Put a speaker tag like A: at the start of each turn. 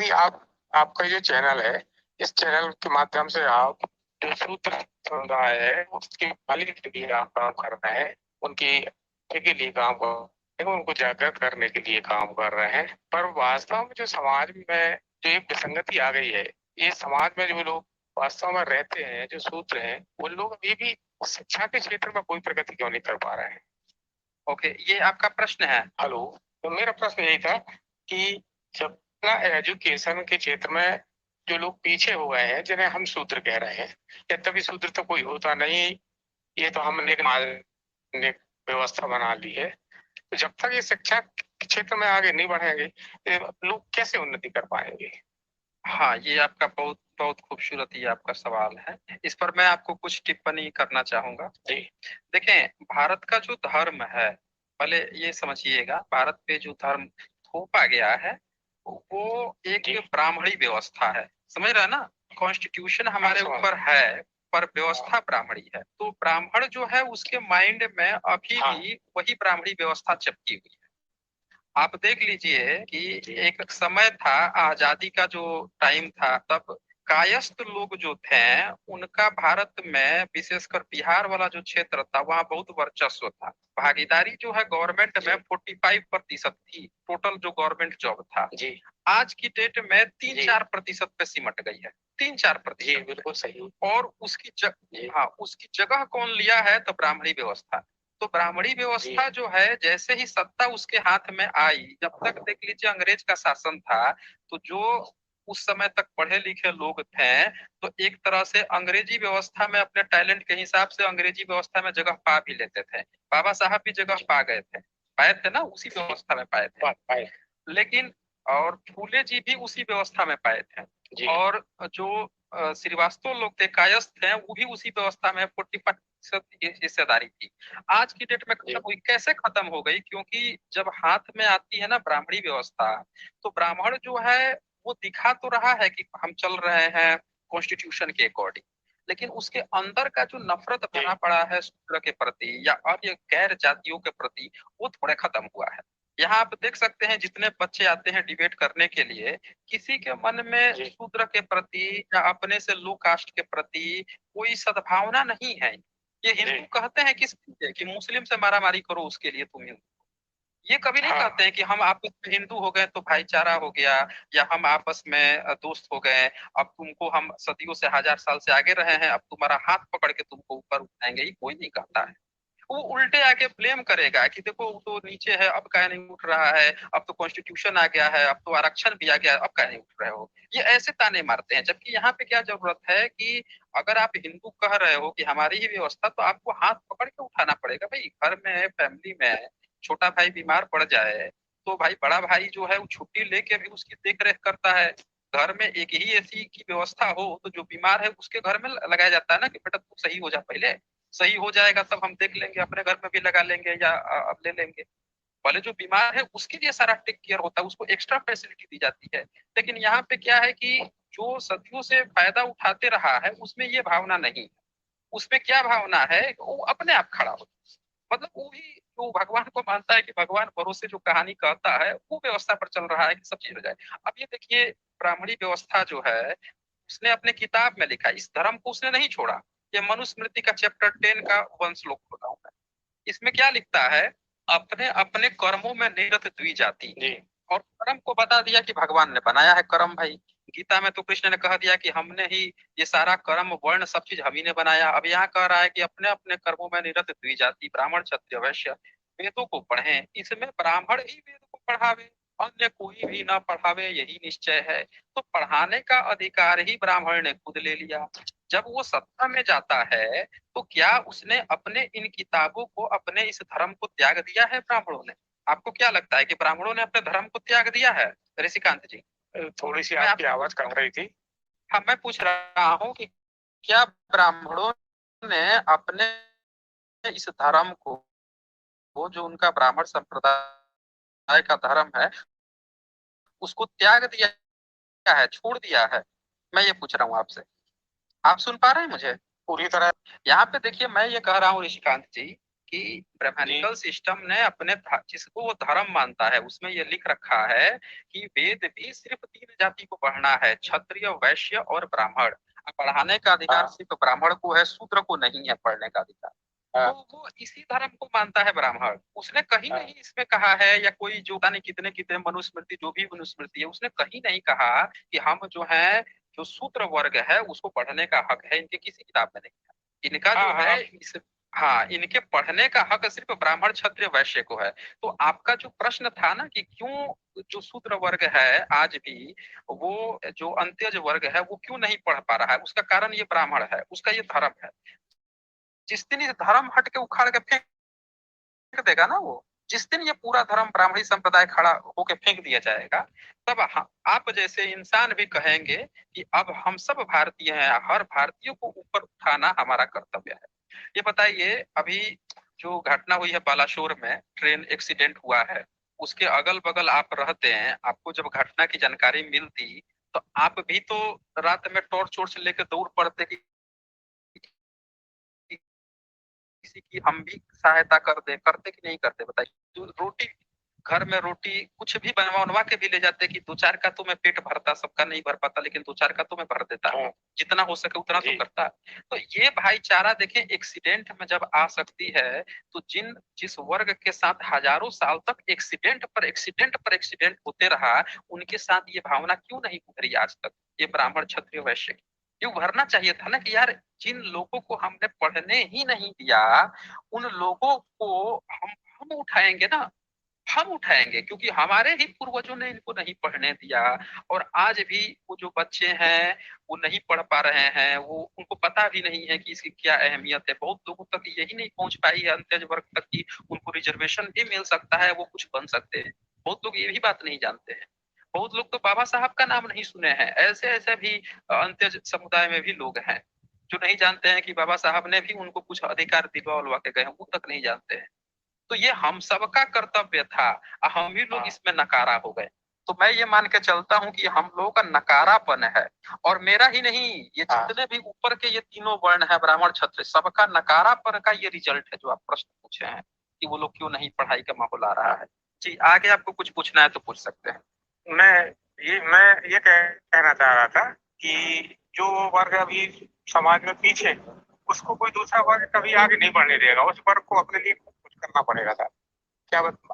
A: यदि आपका ये चैनल है, इस चैनल के माध्यम से आप जो शूद्र समुदाय है उसके भले के लिए आप काम करना है, उनकी के लिए काम कर, उनको जागृत करने के लिए काम कर रहे हैं। पर वास्तव में जो समाज में जो एक विसंगति आ गई है, ये समाज में जो लोग वास्तव में रहते हैं, जो शूद्र हैं, वो लोग अभी भी शिक्षा के क्षेत्र में कोई प्रगति क्यों नहीं कर पा रहे हैं?
B: ओके, ये आपका प्रश्न है।
A: हेलो, तो मेरा प्रश्न यही था कि जब एजुकेशन के क्षेत्र में जो लोग पीछे हो गए हैं, जिन्हें हम शूद्र कह रहे हैं, या तभी शूद्र तो कोई होता नहीं, ये तो हमने एक व्यवस्था बना ली है। तो जब तक ये शिक्षा के क्षेत्र में आगे नहीं बढ़ेंगे, तो लोग कैसे उन्नति कर पाएंगे?
B: हाँ, ये आपका बहुत बहुत खूबसूरत ये आपका सवाल है। इस पर मैं आपको कुछ टिप्पणी करना चाहूंगा।
A: जी,
B: देखें, भारत का जो धर्म है, पहले ये समझिएगा, भारत पे जो धर्म थोपा गया है वो एक
A: जी।
B: ब्राह्मणी व्यवस्था है। समझ रहे हैं ना? कॉन्स्टिट्यूशन हमारे
A: समझ
B: ऊपर है, पर व्यवस्था ब्राह्मणी है। तो ब्राह्मण जो है उसके माइंड में अभी
A: हाँ।
B: भी वही ब्राह्मणी व्यवस्था चिपकी हुई है। आप देख लीजिए कि एक समय था, आजादी का जो टाइम था, तब कायस्थ लोग जो थे उनका भारत में, विशेषकर बिहार वाला जो क्षेत्र था, वहाँ बहुत वर्चस्व था। भागीदारी जो है गवर्नमेंट में 45% थी, टोटल जो गवर्नमेंट जॉब था।
A: जी,
B: आज की डेट में 3-4% पे सिमट गई है। 3-4%।
A: बिल्कुल सही।
B: और हाँ, उसकी जगह कौन लिया है? तो ब्राह्मणी व्यवस्था। तो ब्राह्मणी व्यवस्था जो है, जैसे ही सत्ता उसके हाथ में आई, जब तक देख लीजिए अंग्रेज का शासन था, तो जो उस समय तक पढ़े लिखे लोग थे, तो एक तरह से अंग्रेजी व्यवस्था में अपने टैलेंट के हिसाब से अंग्रेजी व्यवस्था में जगह पा भी लेते थे। बाबा साहब भी जगह पाए थे ना, उसी व्यवस्था में पाए थे। लेकिन और फूले जी भी उसी व्यवस्था में पाए थे। और जो श्रीवास्तव लोग थे, कायस्थ थे, वो भी उसी व्यवस्था में 40% हिस्सेदारी थी। आज की डेट में खत्म हुई। कैसे खत्म हो गई? क्योंकि जब हाथ में आती है ना ब्राह्मणी व्यवस्था, तो ब्राह्मण जो है वो दिखा तो रहा है कि हम चल रहे हैं कॉन्स्टिट्यूशन के अकॉर्डिंग, लेकिन उसके अंदर का जो नफरत भरा पड़ा है शूद्र के प्रति या अन्य गैर जातियों के प्रति, वो थोड़े खत्म हुआ है। यहाँ आप देख सकते हैं, जितने बच्चे आते हैं डिबेट करने के लिए, किसी के मन में शूद्र के प्रति या अपने से लो कास्ट के प्रति कोई सद्भावना नहीं है। ये हिंदू कहते हैं किस लिए? कि मुस्लिम से मारामारी करो, उसके लिए तुम हिंदू। ये कभी नहीं कहते हैं कि हम आपस में हिंदू हो गए तो भाईचारा हो गया, या हम आपस में दोस्त हो गए, अब तुमको हम सदियों से, 1000 साल से आगे रहे हैं, अब तुम्हारा हाथ पकड़ के तुमको ऊपर उठाएंगे। ये कोई नहीं कहता है। वो उल्टे आके ब्लेम करेगा कि देखो वो तो नीचे है, अब काहे नहीं उठ रहा है, अब तो कॉन्स्टिट्यूशन आ गया है, अब तो आरक्षण भी आ गया है, अब काहे नहीं उठ रहे हो। ये ऐसे ताने मारते हैं। जबकि यहाँ पे क्या जरूरत है कि अगर आप हिंदू कह रहे हो कि हमारी ही व्यवस्था, तो आपको हाथ पकड़ के उठाना पड़ेगा। भाई घर में, फैमिली में छोटा भाई बीमार पड़ जाए, तो भाई बड़ा भाई जो है वो छुट्टी लेके भी उसकी देख रेख करता है। घर में एक ही ऐसी की व्यवस्था हो तो जो बीमार है उसके घर में लगाया जाता है ना, कि बेटा तू सही हो जा, पहले सही हो जाएगा तब हम देख लेंगे, अपने घर में भी लगा लेंगे या अब ले लेंगे। भले जो बीमार है उसके लिए सारा टेक केयर होता है, उसको एक्स्ट्रा फैसिलिटी दी जाती है। लेकिन यहाँ पे क्या है कि जो सदियों से फायदा उठाते रहा है उसमें ये भावना नहीं है। उसमें क्या भावना है? वो अपने आप खड़ा हो, मतलब वो भी जो भगवान को मानता है कि भगवान भरोसे जो कहानी कहता है, वो व्यवस्था पर चल रहा है कि सब चीज हो जाए। अब ये देखिए, ब्राह्मणी व्यवस्था जो है उसने अपने किताब में लिखा, इस धर्म को उसने नहीं छोड़ा। ये मनुस्मृति का चैप्टर 10 का 1 श्लोक खोल रहा हूं मैं। इसमें क्या लिखता है? अपने अपने कर्मों में निरत द्विजाति। और कर्म को बता दिया कि भगवान ने बनाया है कर्म। भाई गीता में तो कृष्ण ने कह दिया कि हमने ही ये सारा कर्म वर्ण सब चीज हम ही ने बनाया। अब यहाँ कह रहा है कि अपने अपने कर्मों में निरत द्विजाति, ब्राह्मण क्षत्रिय वैश्य वेदों को पढ़े। इसमें ब्राह्मण ही वेद को पढ़ावे, अन्य कोई भी ना पढ़ावे, यही निश्चय है। तो पढ़ाने का अधिकार ही ब्राह्मण ने खुद ले लिया। जब वो सत्ता में जाता है, तो क्या उसने अपने इन किताबों को, अपने इस धर्म को त्याग दिया है ब्राह्मणों ने? आपको क्या लगता है कि ब्राह्मणों ने अपने धर्म को त्याग दिया है? ऋषिकांत जी,
A: थोड़ी सी आपकी आवाज कट रही थी।
B: हाँ, मैं पूछ रहा हूँ कि क्या ब्राह्मणों ने अपने इस धर्म को, वो जो उनका ब्राह्मण संप्रदाय का धर्म है, उसको त्याग दिया है, छोड़ दिया है? मैं ये पूछ रहा हूँ आपसे। आप सुन पा रहे हैं मुझे?
A: पूरी तरह।
B: यहाँ पे देखिए, मैं ये कह रहा हूँ ऋषिकांत जी कि ब्राह्मणिकल सिस्टम ने अपने जिसको वो धर्म मानता है उसमें ये लिख रखा है कि वेद भी सिर्फ 3 जाति को पढ़ना है, क्षत्रिय, वैश्य और ब्राह्मण। पढ़ाने का अधिकार सिर्फ ब्राह्मण को है, शूद्र को नहीं है पढ़ने का अधिकार। तो वो इसी धर्म को मानता है ब्राह्मण। उसने कहीं नहीं इसमें कहा है, या कोई जो पता नहीं कितने कितने मनुस्मृति, जो भी मनुस्मृति है, उसने कहीं नहीं कहा कि हम जो है, जो शूद्र वर्ग है उसको पढ़ने का हक है। इनके किसी किताब में नहीं है। इनका जो है इस हाँ, इनके पढ़ने का हक सिर्फ ब्राह्मण, क्षत्रिय, वैश्य को है। तो आपका जो प्रश्न था ना कि क्यों जो शूद्र वर्ग है आज भी, वो जो अंत्यज वर्ग है वो क्यों नहीं पढ़ पा रहा है, उसका कारण ये ब्राह्मण है, उसका ये धर्म है। जिस दिन ये धर्म हट के उखाड़ के फेंक देगा ना, वो जिस दिन ये पूरा धर्म ब्राह्मणी संप्रदाय खड़ा होके फेंक दिया जाएगा, तब आप जैसे इंसान भी कहेंगे कि अब हम सब भारतीय हैं, हर भारतीय को ऊपर उठाना हमारा कर्तव्य है। ये बताइए, अभी जो घटना हुई है बालासोर में, ट्रेन एक्सीडेंट हुआ है, उसके अगल बगल आप रहते हैं, आपको जब घटना की जानकारी मिलती तो आप भी तो रात में टॉर्च वॉर्च लेके दौड़ पड़ते कि किसी की हम भी सहायता कर दे, करते कि नहीं करते बताइए। तो रोटी, घर में रोटी कुछ भी बनवा बनवा के भी ले जाते कि 2-4 का तो मैं पेट भरता, सबका नहीं भर पाता, लेकिन 2-4 का तो मैं भर देता, जितना हो सके उतना तो करता। तो ये भाईचारा देखें, एक्सीडेंट में जब आ सकती है तो जिस वर्ग के साथ हजारों साल तक एक्सीडेंट पर एक्सीडेंट होते रहा, उनके साथ ये भावना क्यों नहीं उभरी आज तक, ये ब्राह्मण, क्षत्रिय, वैश्य की? ये उभरना चाहिए था ना कि यार, जिन लोगों को हमने पढ़ने ही नहीं दिया, उन लोगों को हम उठाएंगे ना, हम उठाएंगे, क्योंकि हमारे ही पूर्वजों ने इनको नहीं पढ़ने दिया। और आज भी वो जो बच्चे हैं वो नहीं पढ़ पा रहे हैं, वो उनको पता भी नहीं है कि इसकी क्या अहमियत है। बहुत लोगों तक यही नहीं पहुंच पाई है अंत्यज वर्ग तक की उनको रिजर्वेशन भी मिल सकता है, वो कुछ बन सकते हैं। बहुत लोग ये भी बात नहीं जानते हैं। बहुत लोग तो बाबा साहब का नाम नहीं सुने हैं। ऐसे ऐसे भी अंत्यज समुदाय में भी लोग हैं जो नहीं जानते हैं कि बाबा साहब ने भी उनको कुछ अधिकार दिलवा उलवा के गए हैं, वो तक नहीं जानते हैं। तो ये हम सबका कर्तव्य था, हम ही लोग इसमें नकारा हो गए। तो मैं ये मान के चलता हूँ कि हम लोगों का नकारापन है, और मेरा ही नहीं, ये जितने भी ऊपर के ये तीनों वर्ण है, ब्राह्मण, क्षत्रिय, सबका नकारापन का ये रिजल्ट है जो आप प्रश्न पूछे हैं कि वो लोग क्यों नहीं पढ़ाई का माहौल आ रहा है। जी, आगे आपको कुछ पूछना है तो पूछ सकते हैं।
A: मैं ये कहना चाह रहा था कि जो वर्ग अभी समाज में पीछे, उसको कोई दूसरा वर्ग कभी आगे नहीं बढ़ने देगा, उस वर्ग को अपने लिए कुछ करना पड़ेगा था। क्या